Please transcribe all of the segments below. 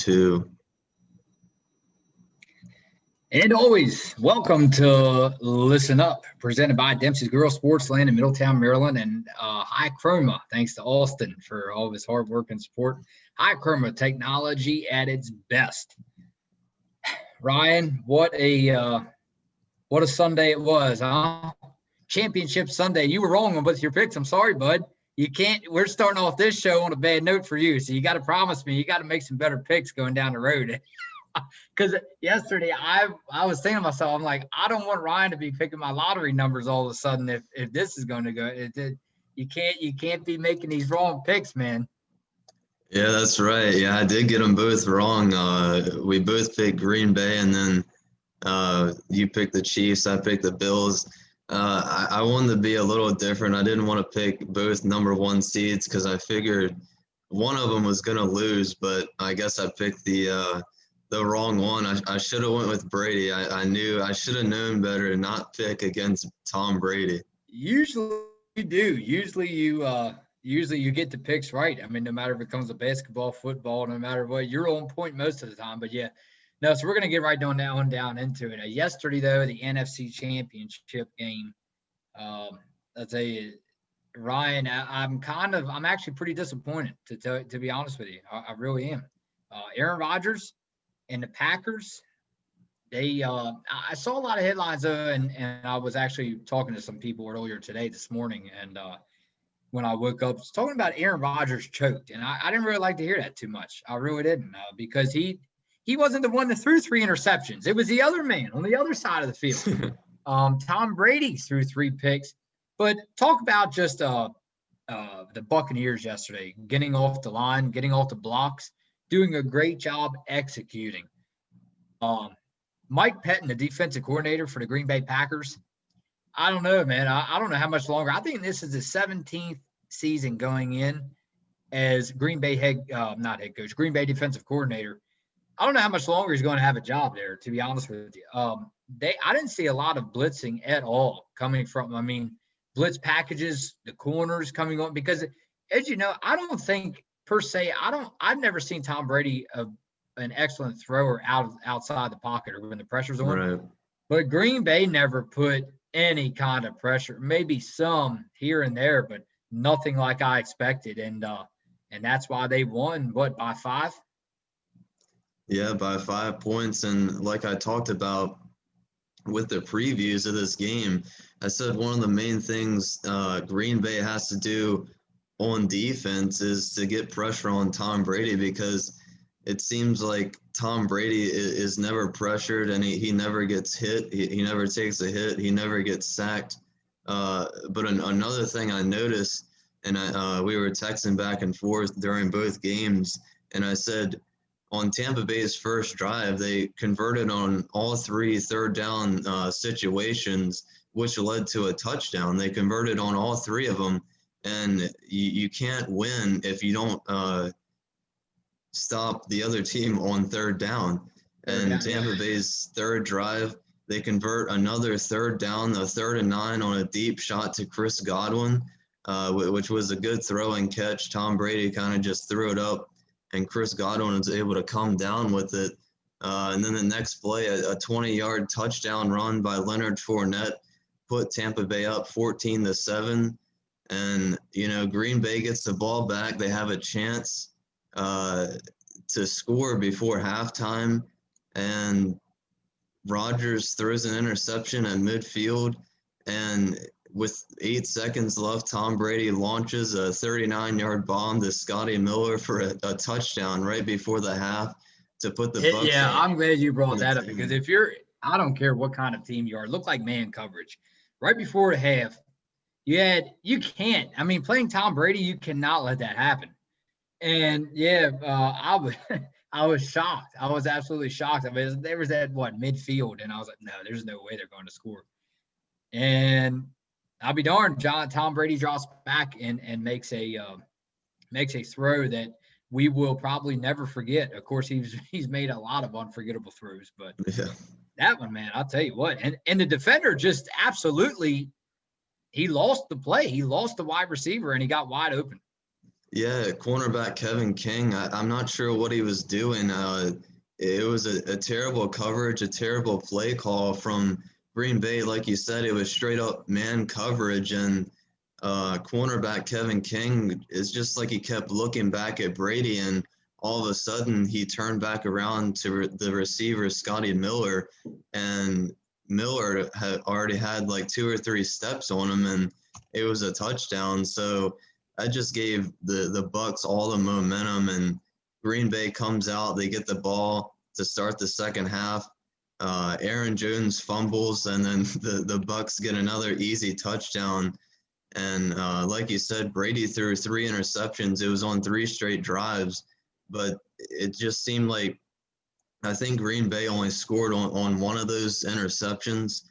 2. And always welcome to Listen Up, presented by Dempsey's Girls Sportsland in Middletown, Maryland, and High Chroma. Thanks to Austin for all of his hard work and support. High Chroma, technology at its best. Ryan, what a Sunday it was, huh? Championship Sunday. You were wrong with your picks. I'm sorry, bud. You can't. We're starting off this show on a bad note for you, so you got to promise me you got to make some better picks going down the road. Because yesterday I was thinking to myself, I'm like, I don't want Ryan to be picking my lottery numbers all of a sudden if this is going to go. You can't be making these wrong picks, man. Yeah, that's right. Yeah, I did get them both wrong. We both picked Green Bay, and then you picked the Chiefs. I picked the Bills. I wanted to be a little different. I didn't want to pick both number 1 seeds because I figured one of them was going to lose, but I guess I picked the wrong one. I should have went with Brady. I knew I should have known better to not pick against Tom Brady. Usually you do. Usually you get the picks right. I mean, no matter if it comes to basketball, football, no matter what, you're on point most of the time. But yeah, no. So we're gonna get right down into it. Yesterday though, the NFC Championship game. I'll tell you, Ryan, I'm actually pretty disappointed to be honest with you. I really am. Aaron Rodgers and the Packers, I saw a lot of headlines, and I was actually talking to some people earlier this morning, and when I woke up, talking about Aaron Rodgers choked, and I didn't really like to hear that too much. I really didn't, because he wasn't the one that threw 3 interceptions. It was the other man on the other side of the field. Tom Brady threw 3 picks, but talk about just the Buccaneers yesterday, getting off the line, getting off the blocks, doing a great job executing. Mike Pettin, the defensive coordinator for the Green Bay Packers, I don't know, man. I don't know how much longer. I think this is the 17th season going in as Green Bay Green Bay defensive coordinator. I don't know how much longer he's going to have a job there, to be honest with you. I didn't see a lot of blitzing at all coming from, blitz packages, the corners coming on, because as you know, I don't think per se, I've never seen Tom Brady an excellent thrower outside the pocket or when the pressure's on. Right. But Green Bay never put any kind of pressure, maybe some here and there, but nothing like I expected. And that's why they won, by 5? Yeah, by 5 points. And like I talked about with the previews of this game, I said one of the main things Green Bay has to do on defense is to get pressure on Tom Brady, because it seems like Tom Brady is never pressured, and he never gets hit. He never takes a hit. He never gets sacked. But another thing I noticed, and we were texting back and forth during both games, and I said on Tampa Bay's first drive, they converted on all 3 third down situations, which led to a touchdown. They converted on all 3 of them. And you can't win if you don't stop the other team on third down. And Tampa Bay's third drive, they convert another third down, a 3rd and 9 on a deep shot to Chris Godwin, which was a good throw and catch. Tom Brady kind of just threw it up, and Chris Godwin was able to come down with it. And then the next play, a 20-yard touchdown run by Leonard Fournette put Tampa Bay up 14-7. And, Green Bay gets the ball back. They have a chance to score before halftime. And Rodgers throws an interception at midfield. And with 8 seconds left, Tom Brady launches a 39-yard bomb to Scotty Miller for a touchdown right before the half to put the Bucs. Yeah, I'm glad you brought that up, because I don't care what kind of team you are, it looked like man coverage. Right before the half, you can't. Playing Tom Brady, you cannot let that happen. And I was shocked. I was absolutely shocked. There was that midfield, and I was like, no, there's no way they're going to score. And I'll be darned, Tom Brady draws back and makes a throw that we will probably never forget. Of course, he's made a lot of unforgettable throws, but that one, man, I'll tell you what. And the defender just absolutely. He lost the play. He lost the wide receiver, and he got wide open. Yeah, cornerback Kevin King. I'm not sure what he was doing. It was a terrible coverage, a terrible play call from Green Bay. Like you said, it was straight up man coverage, and cornerback Kevin King is just like he kept looking back at Brady, and all of a sudden he turned back around to the receiver Scotty Miller, and Miller had already had like 2 or 3 steps on him, and it was a touchdown. So I just gave the Bucks all the momentum, and Green Bay comes out. They get the ball to start the second half. Aaron Jones fumbles, and then the Bucks get another easy touchdown. And like you said, Brady threw 3 interceptions. It was on 3 straight drives, but it just seemed like I think Green Bay only scored on one of those interceptions.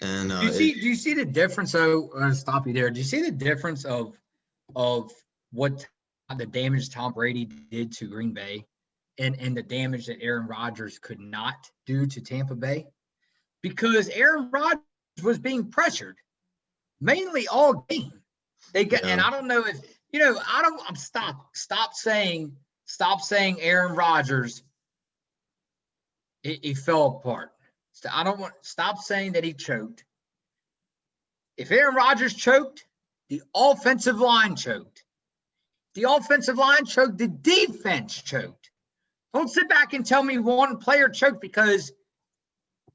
And Do you see the difference? So I'm gonna stop you there. Do you see the difference of what the damage Tom Brady did to Green Bay and the damage that Aaron Rodgers could not do to Tampa Bay? Because Aaron Rodgers was being pressured mainly all game. They got, and yeah, I don't know if I'm stop saying Aaron Rodgers he fell apart. So I don't want stop saying that he choked. If Aaron Rodgers choked, the offensive line choked. The offensive line choked. The defense choked. Don't sit back and tell me one player choked because,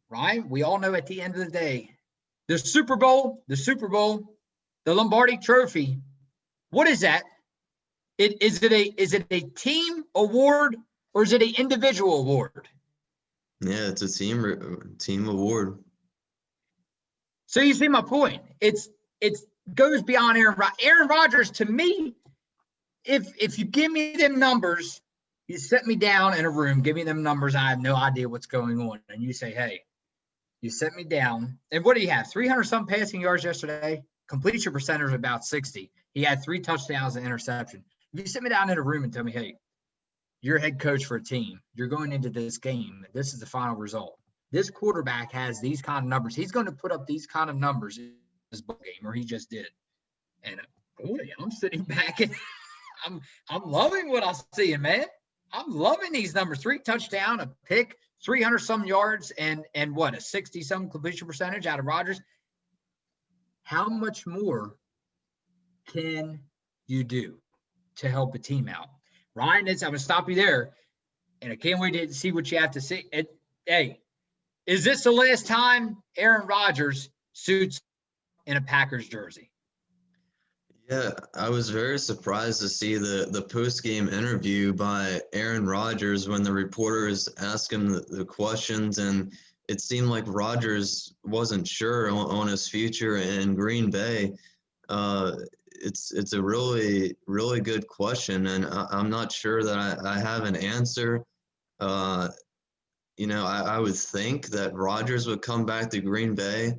Ryan, we all know at the end of the day, the Super Bowl, the Lombardi Trophy, what is that? Is it a team award or is it an individual award? yeah, it's a team award. So you see my point. It goes beyond Aaron Rodgers. To me, if you give me them numbers, you set me down in a room, give me them numbers. I have no idea what's going on, and you say, "Hey, you set me down." And what do you have? 300 some passing yards yesterday. Completion percentage of about 60. He had 3 touchdowns and interception. If you sit me down in a room and tell me, "Hey, you're a head coach for a team. You're going into this game. This is the final result. This quarterback has these kind of numbers. He's going to put up these kind of numbers in this ball game, or he just did." And boy, I'm sitting back and I'm loving what I'm seeing, man. I'm loving these numbers. 3 touchdown, a pick, 300 some yards, and what, a 60 some completion percentage out of Rodgers. How much more can you do to help a team out? Ryan, I'm going to stop you there, and I can't wait to see what you have to say. Hey, is this the last time Aaron Rodgers suits in a Packers jersey? Yeah, I was very surprised to see the post-game interview by Aaron Rodgers when the reporters asked him the questions, and it seemed like Rodgers wasn't sure on his future in Green Bay. It's a really, really good question, and I'm not sure that I have an answer. I would think that Rodgers would come back to Green Bay.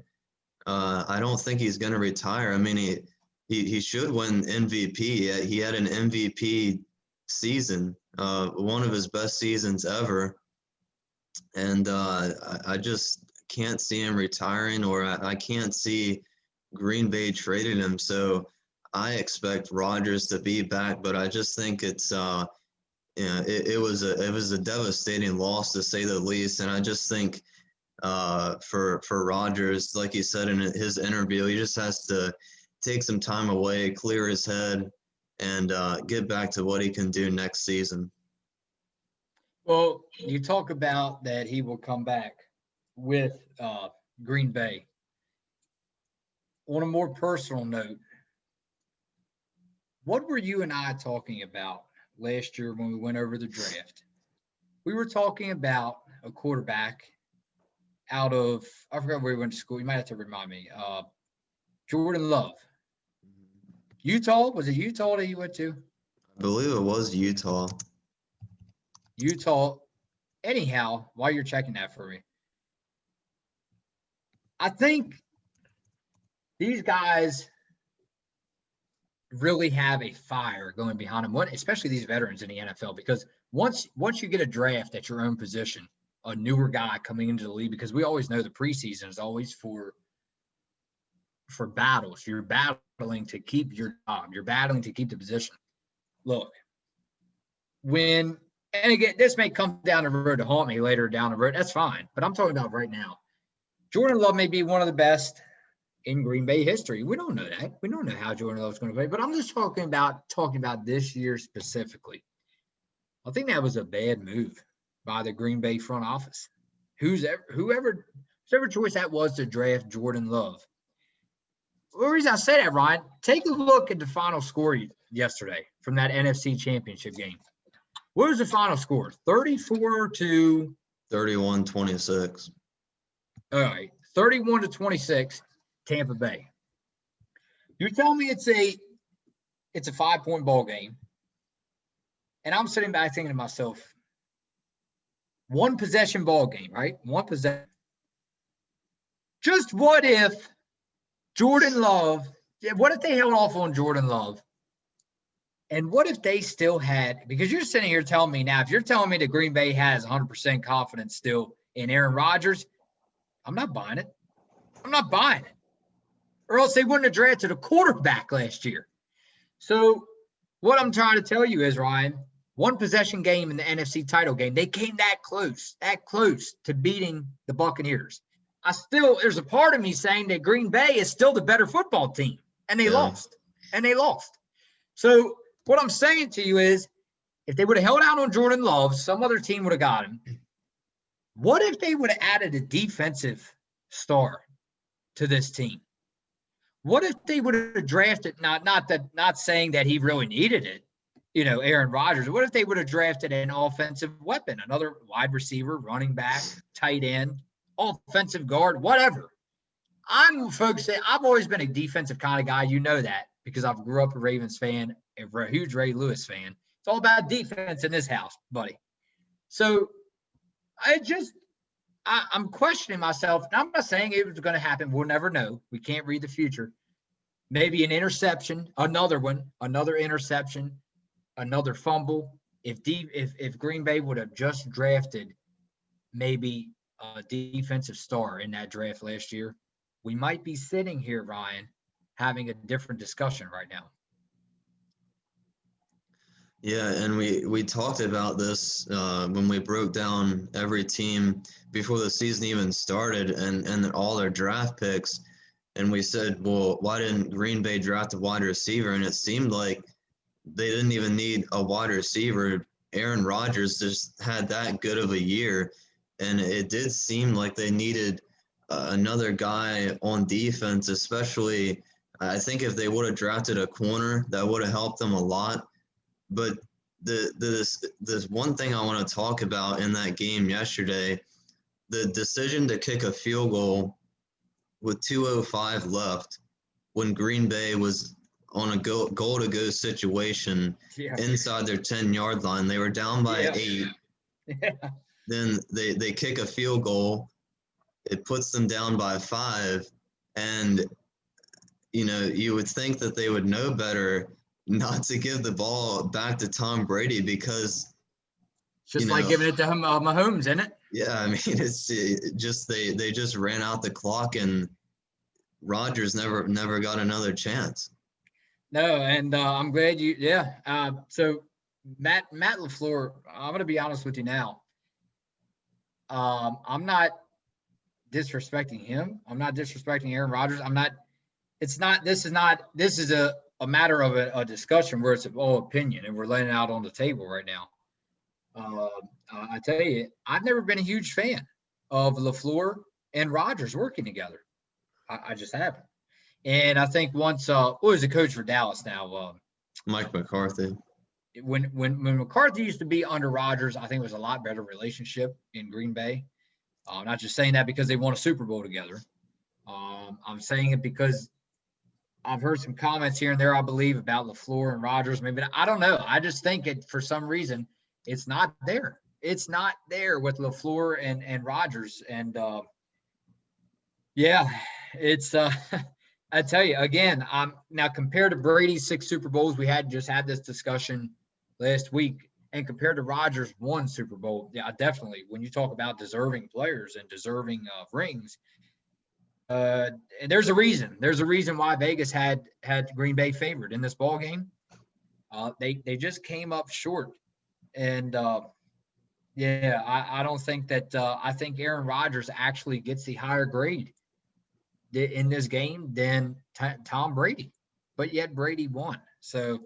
I don't think he's going to retire. I mean, he should win MVP. He had an MVP season, one of his best seasons ever. And I just can't see him retiring, or I can't see Green Bay trading him. So I expect Rodgers to be back, but I just think it was a devastating loss to say the least. And I just think for Rodgers, like he said in his interview, he just has to take some time away, clear his head, and get back to what he can do next season. Well, you talk about that he will come back with Green Bay. On a more personal note, what were you and I talking about last year when we went over the draft? We were talking about a quarterback out of, I forgot where he went to school. You might have to remind me. Jordan Love. Utah? Was it Utah that he went to? I believe it was Utah. Utah. Anyhow, while you're checking that for me, I think these guys really have a fire going behind them, especially these veterans in the NFL, because once you get a draft at your own position, a newer guy coming into the league, because we always know the preseason is always for battles. You're battling to keep your job. You're battling to keep the position. look, and again, this may come down the road to haunt me later down the road. That's fine. But I'm talking about right now. Jordan Love may be one of the best in Green Bay history. We don't know that. We don't know how Jordan Love's going to play. But I'm just talking about this year specifically. I think that was a bad move by the Green Bay front office. Whoever choice that was to draft Jordan Love. The reason I say that, Ryan, take a look at the final score yesterday from that NFC Championship game. What was the final score? 34 to 31-26. All right, 31-26, Tampa Bay. You're telling me it's a 5-point ball game, and I'm sitting back thinking to myself, one possession ball game, right? One possession. Just what if Jordan Love? What if they held off on Jordan Love? And what if they still had? Because you're sitting here telling me now, if you're telling me that Green Bay has 100% confidence still in Aaron Rodgers, I'm not buying it. I'm not buying it. Or else they wouldn't have drafted a quarterback last year. So what I'm trying to tell you is, Ryan, one possession game in the NFC title game, they came that close to beating the Buccaneers. There's a part of me saying that Green Bay is still the better football team, and they lost. So what I'm saying to you is, if they would have held out on Jordan Love, some other team would have got him. What if they would have added a defensive star to this team? What if they would have drafted, not saying that he really needed it, Aaron Rodgers. What if they would have drafted an offensive weapon, another wide receiver, running back, tight end, offensive guard, whatever? I've always been a defensive kind of guy. You know that because I've grew up a Ravens fan, a huge Ray Lewis fan. It's all about defense in this house, buddy. So I'm questioning myself. And I'm not saying it was going to happen. We'll never know. We can't read the future. Maybe an interception, another interception, another fumble. If Green Bay would have just drafted maybe a defensive star in that draft last year, we might be sitting here, Ryan, having a different discussion right now. Yeah, and we talked about this when we broke down every team before the season even started and all their draft picks. And we said, well, why didn't Green Bay draft a wide receiver? And it seemed like they didn't even need a wide receiver. Aaron Rodgers just had that good of a year. And it did seem like they needed another guy on defense, especially I think if they would have drafted a corner, that would have helped them a lot. But this one thing I want to talk about in that game yesterday, the decision to kick a field goal with 2:05 left when Green Bay was on a goal-to-go situation inside their 10-yard line. They were down by 8. Yeah. Then they kick a field goal. It puts them down by 5. And, you would think that they would know better not to give the ball back to Tom Brady because it's just like giving it to Mahomes, isn't it? Yeah, I mean, it's just they just ran out the clock and Rodgers never got another chance. No, and I'm glad you. Yeah. So Matt LaFleur, I'm going to be honest with you now. I'm not disrespecting him. I'm not disrespecting Aaron Rodgers. I'm not. It's not. This is a matter of a discussion where it's all opinion, and we're laying it out on the table right now. I tell you, I've never been a huge fan of LaFleur and Rodgers working together. I just haven't. And I think once, who is the coach for Dallas now? Mike McCarthy. When McCarthy used to be under Rodgers, I think it was a lot better relationship in Green Bay. I'm not just saying that because they won a Super Bowl together. I'm saying it because I've heard some comments here and there, I believe, about LaFleur and Rodgers. Maybe I don't know. I just think for some reason it's not there. It's not there with LaFleur and Rodgers. And it's I tell you again. Now compared to Brady's 6 Super Bowls, we just had this discussion last week, and compared to Rodgers' 1 Super Bowl, yeah, definitely. When you talk about deserving players and deserving rings. And there's a reason. There's a reason why Vegas had Green Bay favored in this ball game. They just came up short. And yeah, I don't think that I think Aaron Rodgers actually gets the higher grade in this game than Tom Brady, but yet Brady won. So,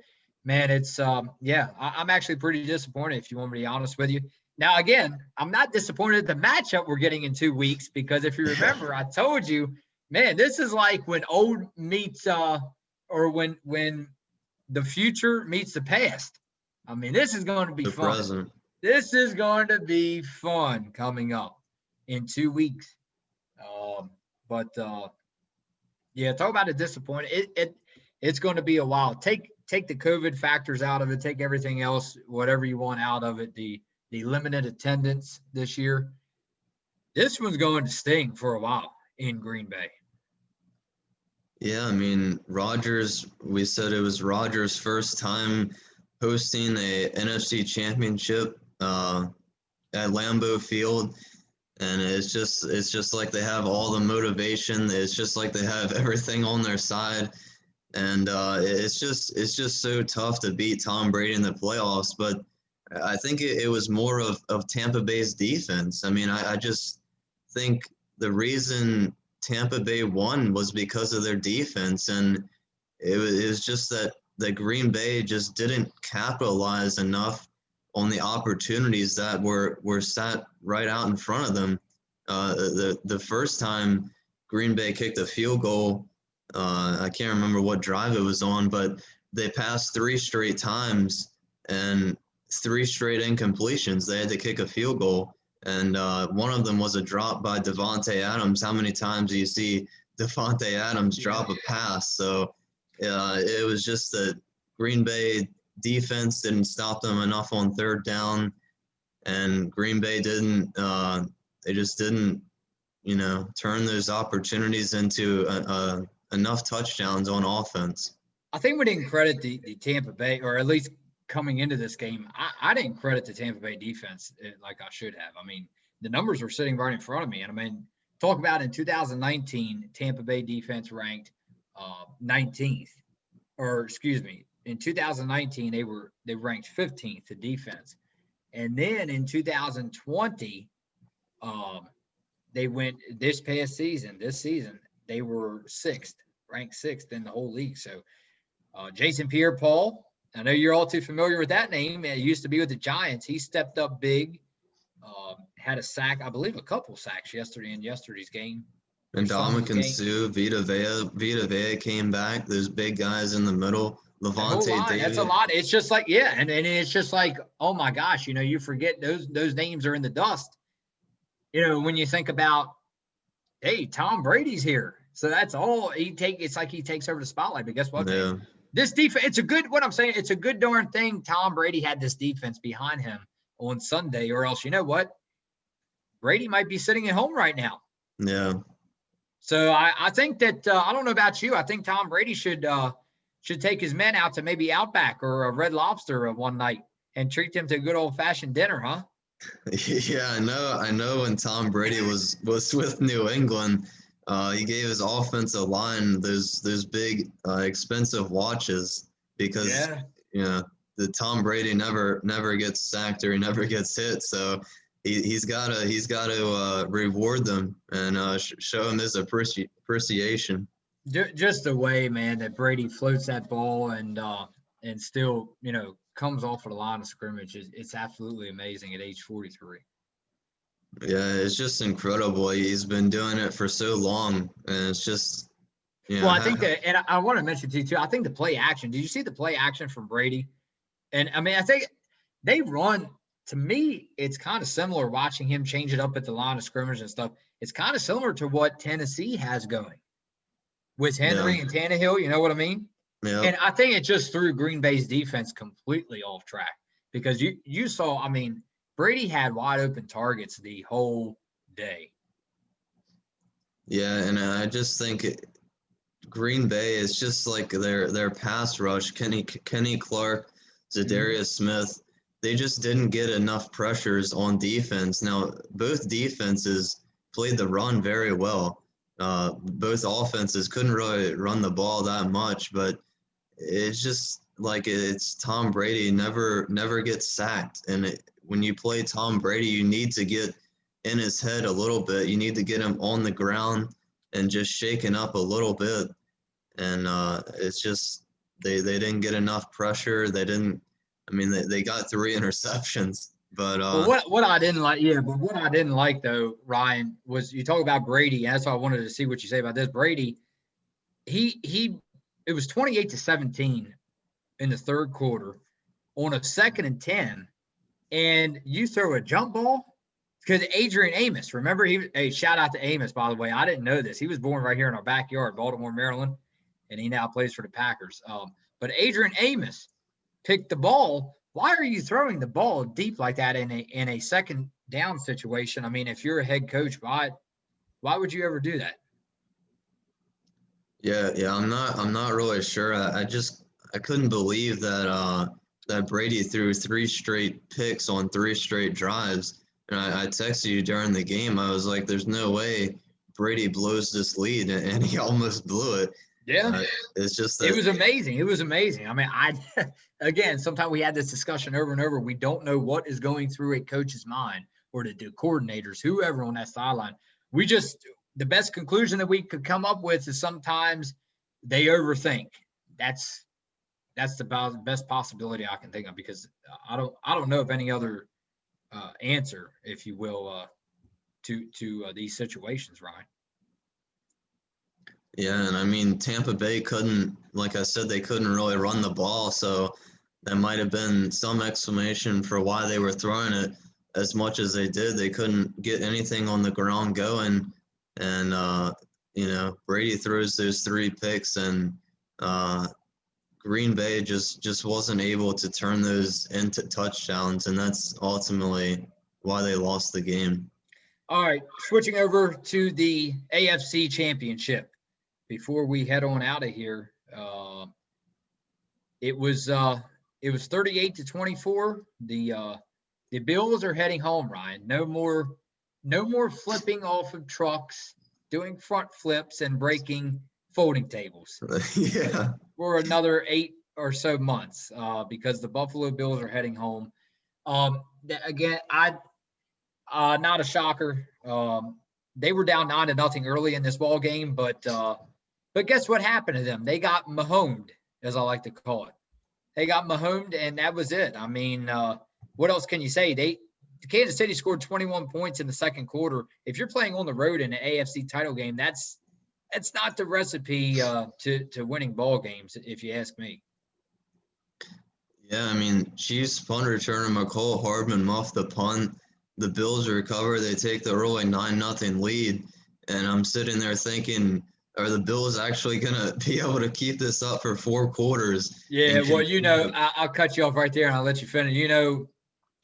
man, it's yeah, I'm actually pretty disappointed if you want me to be honest with you. Now, again, I'm not disappointed at the matchup we're getting in 2 weeks because if you Yeah, remember, I told you, man, this is like when old meets or when the future meets the past. I mean, this is going to be the fun. present. This is going to be fun coming up in 2 weeks. Um, but yeah, talk about a disappointment. It's going to be a while. Take the COVID factors out of it. Take everything else, whatever you want out of it. The limited attendance this year. This one's going to sting for a while in Green Bay. Yeah, I mean, Rodgers, we said it was Rodgers' first time hosting a NFC championship at Lambeau Field. And it's just like they have all the motivation. It's just like they have everything on their side. And it's just so tough to beat Tom Brady in the playoffs. But I think it was more of Tampa Bay's defense. I mean, I just think the reason Tampa Bay won was because of their defense, and it was just that Green Bay just didn't capitalize enough on the opportunities that were sat right out in front of them. The first time Green Bay kicked a field goal, I can't remember what drive it was on, but they passed three straight times and three straight incompletions. They had to kick a field goal, and one of them was a drop by Devontae Adams. How many times do you see Devontae Adams drop a pass? So it was just that Green Bay defense didn't stop them enough on third down, and Green Bay didn't. They just didn't, turn those opportunities into enough touchdowns on offense. I think we didn't credit the Tampa Bay, or at least coming into this game, I didn't credit the Tampa Bay defense like I should have. I mean, the numbers were sitting right in front of me. And I mean, talk about in 2019, Tampa Bay defense ranked 19th, or excuse me, in 2019 they ranked 15th to defense, and then in 2020, they went this season they were ranked sixth in the whole league. So Jason Pierre-Paul, I know you're all too familiar with that name. It used to be with the Giants. He stepped up big, had a sack, I believe a couple sacks in yesterday's game. And Ndamukong Suh, Vita Vea came back. Those big guys in the middle. Levante David. That's a lot. It's just like, yeah. And it's just like, oh my gosh, you forget those names are in the dust. When you think about, hey, Tom Brady's here. So that's all it's like he takes over the spotlight. But guess what? Yeah. This defense, it's a good darn thing Tom Brady had this defense behind him on Sunday, or else you know what? Brady might be sitting at home right now. Yeah. So I think that I don't know about you. I think Tom Brady should take his men out to maybe Outback or a Red Lobster one night and treat them to a good old fashioned dinner, huh? Yeah, I know. When Tom Brady was with New England, he gave his offensive line those big expensive watches because the Tom Brady never gets sacked or he never gets hit. So he's got to reward them and show him his appreciation. Just the way, man, that Brady floats that ball and still comes off of the line of scrimmage it's absolutely amazing at age 43. Yeah, it's just incredible. He's been doing it for so long, and it's just Well, I think that, and I want to mention to you too, I think the play action. Did you see the play action from Brady? And I mean, I think they run. To me, it's kind of similar watching him change it up at the line of scrimmage and stuff. It's kind of similar to what Tennessee has going with Henry and Tannehill. You know what I mean? Yeah. And I think it just threw Green Bay's defense completely off track because you saw, I mean, Brady had wide open targets the whole day. Yeah, and I just think Green Bay is just like their pass rush. Kenny Clark, Zadarius Smith, they just didn't get enough pressures on defense. Now, both defenses played the run very well. Both offenses couldn't really run the ball that much, but it's just like it's Tom Brady never gets sacked. And when you play Tom Brady, you need to get in his head a little bit. You need to get him on the ground and just shaken up a little bit. And it's just they didn't get enough pressure. They didn't. I mean, they got 3 interceptions, but Well, what I didn't like, yeah, but what I didn't like though, Ryan, was you talk about Brady, and that's why I wanted to see what you say about this. Brady, he it was 28-17 in the third quarter on a 2nd and 10, and you throw a jump ball because Adrian Amos, remember hey, shout out to Amos, by the way. I didn't know this. He was born right here in our backyard, Baltimore, Maryland, and he now plays for the Packers. But Adrian Amos picked the ball. Why are you throwing the ball deep like that in a second down situation? I mean, if you're a head coach, why would you ever do that? yeah, I'm not really sure. I couldn't believe that that Brady threw 3 straight picks on 3 straight drives. And I texted you during the game. I was like, "There's no way Brady blows this lead," and he almost blew it. Yeah, It's just it that, was amazing. It was amazing. I mean, again, sometimes we had this discussion over and over. We don't know what is going through a coach's mind or the coordinators, whoever on that sideline. The best conclusion that we could come up with is sometimes they overthink. That's the best possibility I can think of, because I don't know of any other answer, if you will, to these situations, Ryan. yeah, and I mean Tampa Bay couldn't, like I said, they couldn't really run the ball, so that might have been some explanation for why they were throwing it as much as they did. They couldn't get anything on the ground going, and Brady throws those 3 picks, and uh, Green Bay just wasn't able to turn those into touchdowns, and that's ultimately why they lost the game. All right, switching over to the AFC Championship. Before we head on out of here, it was 38-24. The Bills are heading home, Ryan. No more flipping off of trucks, doing front flips and breaking folding tables Yeah. for another 8 or so months, because the Buffalo Bills are heading home. Again, not a shocker. They were down 9-0 early in this ball game, but guess what happened to them? They got mahomed, as I like to call it. They got mahomed, and that was it. I mean, what else can you say? Kansas City scored 21 points in the second quarter. If you're playing on the road in an AFC title game, that's not the recipe to winning ball games, if you ask me. Yeah, I mean, Chiefs punt returner McCole Hardman muffed the punt. The Bills recover. They take the early 9-0 lead. And I'm sitting there thinking, are the Bills actually going to be able to keep this up for 4 quarters? Yeah, well, I'll cut you off right there and I'll let you finish.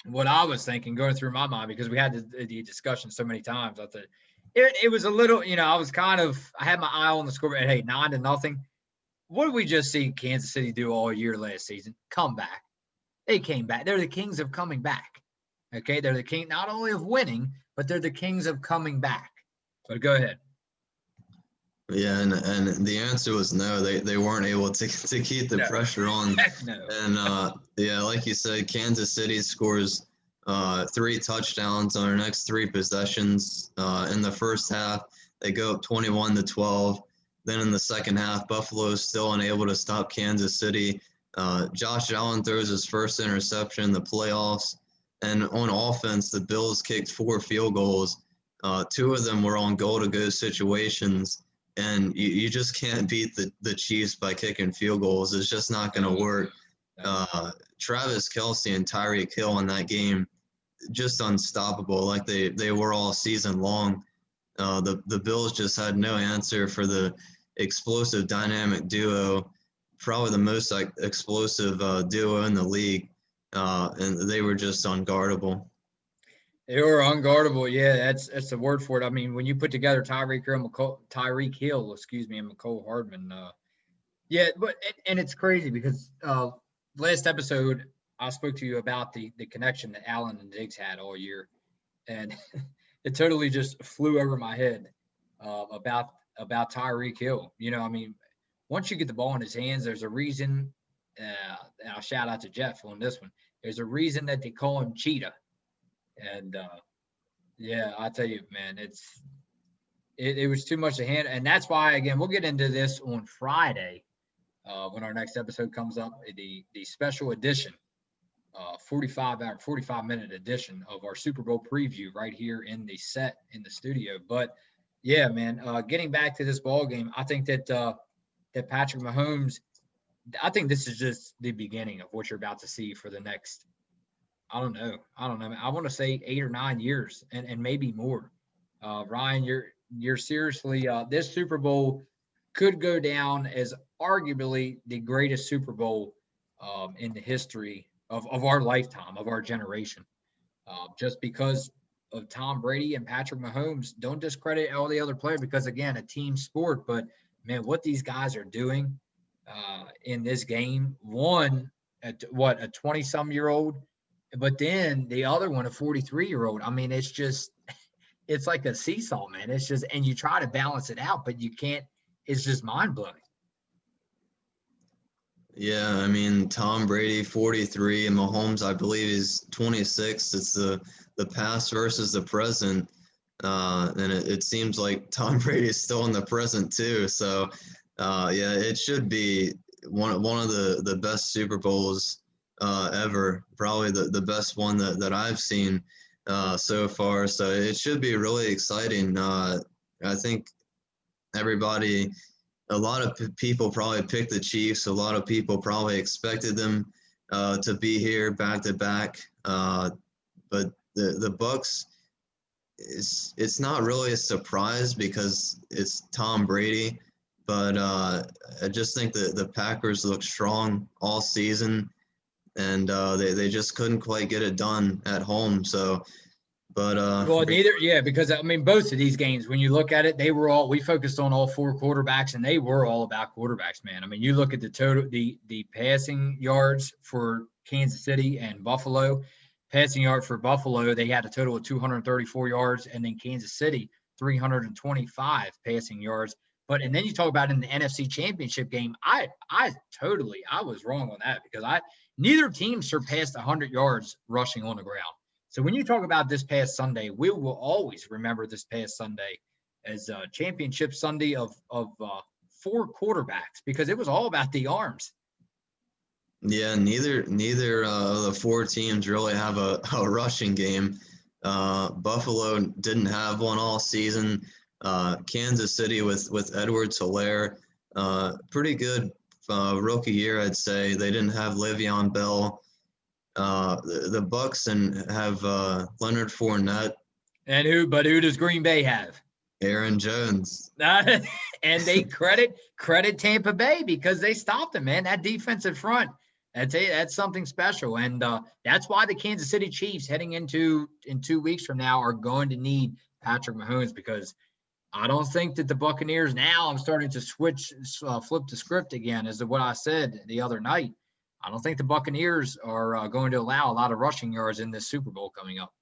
What I was thinking going through my mind, because we had the discussion so many times. I thought it was a little, I had my eye on the score. Hey, 9-0. What did we just see Kansas City do all year last season? Come back. They came back. They're the kings of coming back. Okay, they're the king not only of winning, but they're the kings of coming back. But go ahead. Yeah, and the answer was no. They weren't able to keep the pressure on. Heck no. And yeah, like you said, Kansas City scores 3 touchdowns on their next 3 possessions. In the first half, they go up 21-12. Then in the second half, Buffalo is still unable to stop Kansas City. Josh Allen throws his first interception in the playoffs. And on offense, the Bills kicked 4 field goals. 2 of them were on goal-to-go situations. And you just can't beat the Chiefs by kicking field goals. It's just not going to work. Travis Kelce and Tyreek Hill in that game, just unstoppable, like they were all season long. The Bills just had no answer for the explosive dynamic duo, probably the most explosive duo in the league, and they were just unguardable. They were unguardable. Yeah, that's the word for it. I mean, when you put together Tyreek Hill, and McCole Hardman, and it's crazy because last episode I spoke to you about the connection that Allen and Diggs had all year, and it totally just flew over my head about Tyreek Hill. I mean, once you get the ball in his hands, there's a reason and I'll shout out to Jeff on this one. There's a reason that they call him Cheetah. And yeah, I tell you, man, it was too much to handle. And that's why, again, we'll get into this on Friday when our next episode comes up, the special edition, 45-minute edition of our Super Bowl preview right here in the studio. But yeah, man, getting back to this ball game, I think that Patrick Mahomes, I think this is just the beginning of what you're about to see for the next, I don't know. I want to say 8 or 9 years and maybe more. Ryan, you're seriously, this Super Bowl could go down as arguably the greatest Super Bowl in the history of our lifetime, of our generation. Just because of Tom Brady and Patrick Mahomes. Don't discredit all the other players because, again, a team sport. But, man, what these guys are doing in this game, one, a 20-some-year-old, but then the other one, a 43-year-old. I mean, it's just – it's like a seesaw, man. It's just – and you try to balance it out, but you can't. It's just mind-blowing. Yeah, I mean, Tom Brady, 43, and Mahomes, I believe, is 26. It's the past versus the present, and it seems like Tom Brady is still in the present too. So, yeah, it should be one of the best Super Bowls ever, probably the best one that I've seen so far. So it should be really exciting. I think everybody. A lot of people probably picked the Chiefs. A lot of people probably expected them to be here back to back. But the Bucs, it's not really a surprise because it's Tom Brady. But I just think that the Packers look strong all season, and they just couldn't quite get it done at home. So. But well, because I mean, both of these games, when you look at it, we focused on all 4 quarterbacks, and they were all about quarterbacks, man. I mean, you look at the total, the passing yards for Kansas City and Buffalo. Passing yard for Buffalo, they had a total of 234 yards, and then Kansas City 325 passing yards. And then you talk about in the NFC Championship game, I was wrong on that because neither team surpassed 100 yards rushing on the ground. So when you talk about this past Sunday, we will always remember this past Sunday as a championship Sunday of 4 quarterbacks because it was all about the arms. Yeah, neither of the 4 teams really have a rushing game. Buffalo didn't have one all season. Kansas City with Edwards-Helaire, pretty good rookie year, I'd say. They didn't have Le'Veon Bell. The Bucs have Leonard Fournette. And who does Green Bay have? Aaron Jones. And they credit Tampa Bay because they stopped him, man. That defensive front, that's something special. And that's why the Kansas City Chiefs heading in 2 weeks from now are going to need Patrick Mahomes because I don't think that the Buccaneers now, I'm starting to flip the script again as to what I said the other night. I don't think the Buccaneers are going to allow a lot of rushing yards in this Super Bowl coming up.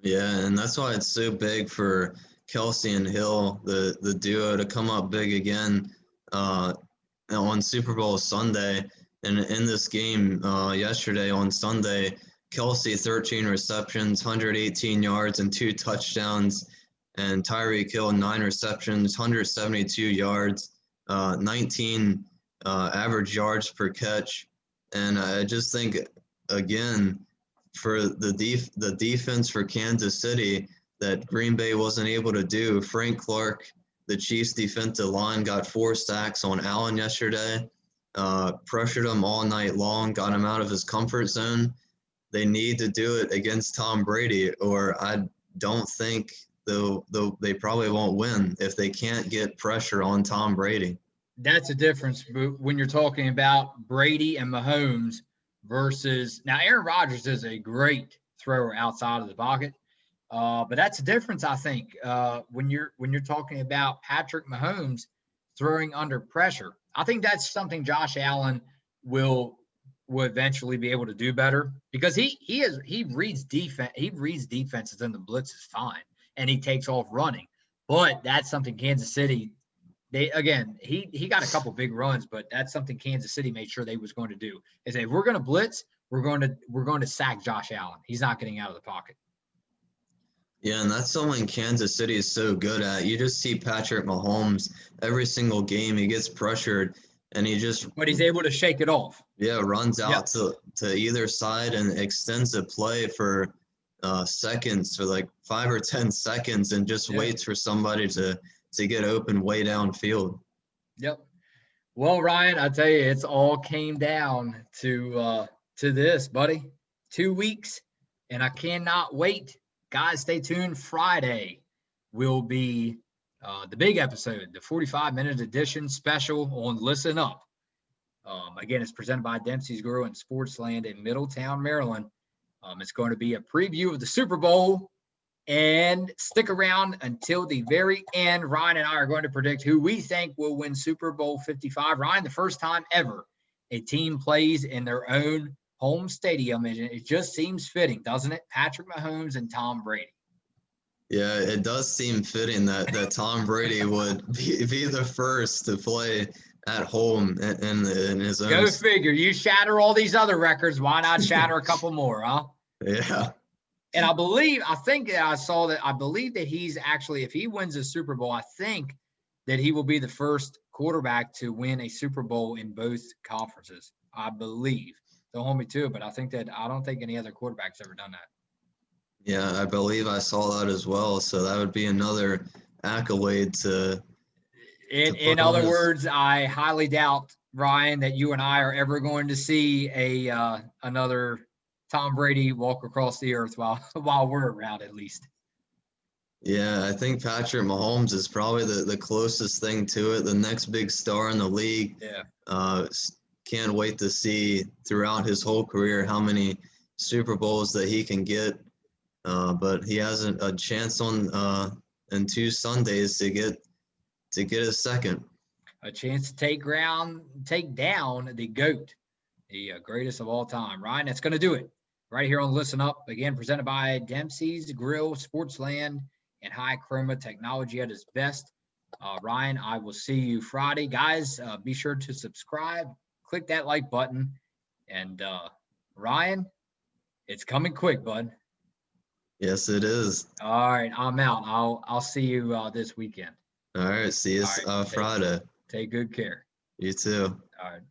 Yeah, and that's why it's so big for Kelsey and Hill, the duo, to come up big again on Super Bowl Sunday. And in this game yesterday on Sunday, Kelsey 13 receptions, 118 yards, and 2 touchdowns. And Tyreek Hill 9 receptions, 172 yards, 19 average yards per catch. And I just think, again, for the defense for Kansas City that Green Bay wasn't able to do. Frank Clark, the Chiefs defensive line, got 4 sacks on Allen yesterday, pressured him all night long, got him out of his comfort zone. They need to do it against Tom Brady, or I don't think they probably won't win if they can't get pressure on Tom Brady. That's the difference when you're talking about Brady and Mahomes versus now Aaron Rodgers is a great thrower outside of the pocket, but that's the difference I think when you're talking about Patrick Mahomes throwing under pressure. I think that's something Josh Allen will eventually be able to do better because he reads defense. He reads defenses and the blitz is fine, and he takes off running. But that's something Kansas City he got a couple big runs, but that's something Kansas City made sure they was going to do. Is if we're going to blitz, we're going to sack Josh Allen. He's not getting out of the pocket. Yeah, and that's something Kansas City is so good at. You just see Patrick Mahomes every single game. He gets pressured, and But he's able to shake it off. runs Yep. out to either side and extends the play for seconds, for like 5 or 10 seconds, and just waits for somebody to get open way downfield. Yep. Well, Ryan, I tell you, it's all came down to this, buddy. 2 weeks, and I cannot wait. Guys, stay tuned. Friday will be the big episode, the 45-minute edition special on Listen Up. Again, it's presented by Dempsey's Grill and Sportsland in Middletown, Maryland. It's going to be a preview of the Super Bowl. And stick around until the very end. Ryan and I are going to predict who we think will win Super Bowl 55. Ryan, the first time ever a team plays in their own home stadium. And it just seems fitting, doesn't it? Patrick Mahomes and Tom Brady. Yeah, it does seem fitting that Tom Brady would be the first to play at home in his own. Go figure. You shatter all these other records. Why not shatter a couple more, huh? Yeah. And I think that he's actually, if he wins a Super Bowl, I think that he will be the first quarterback to win a Super Bowl in both conferences. I believe. Don't hold me to it, but I don't think any other quarterback's ever done that. Yeah, I believe I saw that as well. So that would be another accolade to. In other words, I highly doubt, Ryan, that you and I are ever going to see another Tom Brady walk across the earth while we're around, at least. Yeah, I think Patrick Mahomes is probably the closest thing to it, the next big star in the league. Yeah. Can't wait to see throughout his whole career how many Super Bowls that he can get. But he has a chance in 2 Sundays to get a second. A chance to take down the GOAT, the greatest of all time. Ryan, that's going to do it right here on Listen Up. Again, presented by Dempsey's Grill, Sportsland, and High Chroma Technology at its best. Ryan, I will see you Friday. Guys, be sure to subscribe, click that like button. And Ryan, it's coming quick, bud. Yes, it is. All right, I'm out. I'll see you this weekend. All right, see you Friday. Take good care. You too. All right.